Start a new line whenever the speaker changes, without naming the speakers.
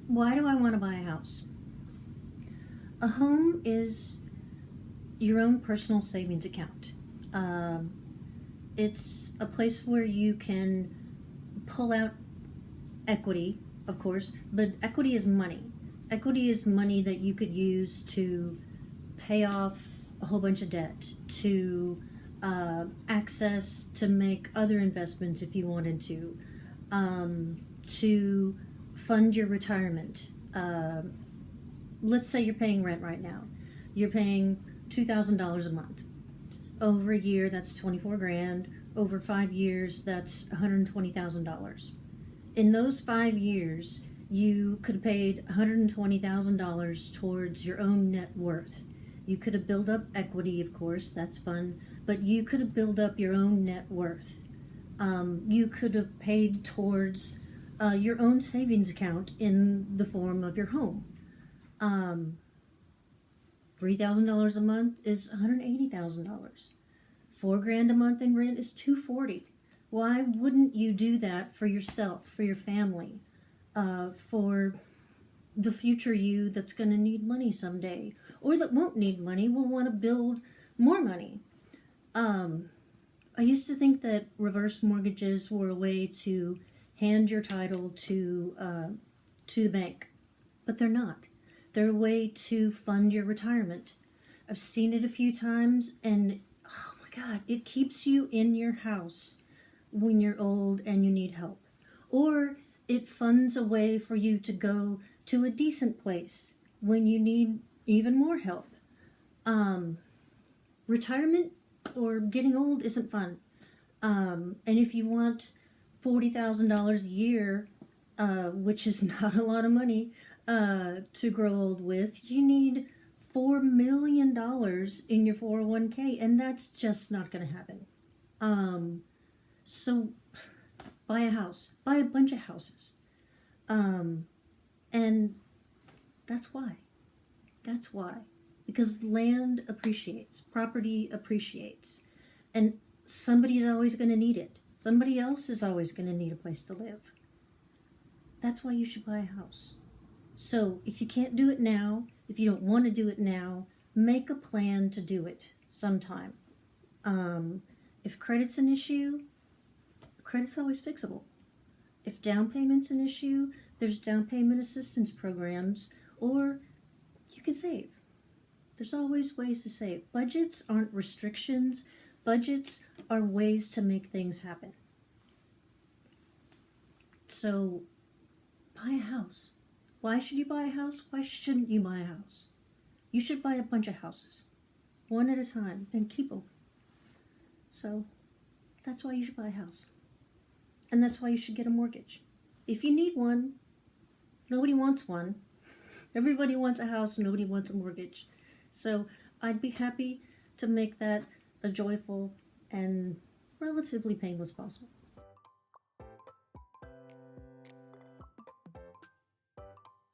Why do I want to buy a house? A home is your own personal savings account. Um, it's a place where you can pull out equity, of course, but equity is money. Equity is money that you could use to pay off a whole bunch of debt, to access to make other investments if you wanted to fund your retirement. Let's say you're paying rent right now. You're paying $2,000 a month. Over a year, that's 24 grand. Over 5 years, that's $120,000. In those 5 years, you could have paid $120,000 towards your own net worth. You could have built up equity, of course, that's fun, but you could have built up your own net worth. You could have paid towards your own savings account in the form of your home. $3,000 a month is $180,000. $4,000 a month in rent is $240,000. Why wouldn't you do that for yourself, for your family, for the future you that's going to need money someday, or that won't need money, will want to build more money? I used to think that reverse mortgages were a way to hand your title to the bank, but they're not. They're a way to fund your retirement. I've seen it a few times, and oh my God, it keeps you in your house when you're old and you need help. Or it funds a way for you to go to a decent place when you need even more help. Retirement or getting old isn't fun. And if you want $40,000 a year, which is not a lot of money to grow old with, you need $4 million in your 401k, and that's just not going to happen. So buy a house, buy a bunch of houses. And that's why. That's why. Because land appreciates, property appreciates, and somebody's always going to need it. Somebody else is always going to need a place to live. That's why you should buy a house. So if you can't do it now, if you don't want to do it now, make a plan to do it sometime. If credit's an issue, credit's always fixable. If down payment's an issue, there's down payment assistance programs, or you can save. There's always ways to save. Budgets aren't restrictions. Budgets are ways to make things happen. So, buy a house. Why should you buy a house? Why shouldn't you buy a house? You should buy a bunch of houses, one at a time, and keep them. So, that's why you should buy a house. And that's why you should get a mortgage. If you need one, nobody wants one. Everybody wants a house, nobody wants a mortgage. So I'd be happy to make that a joyful and relatively painless possible.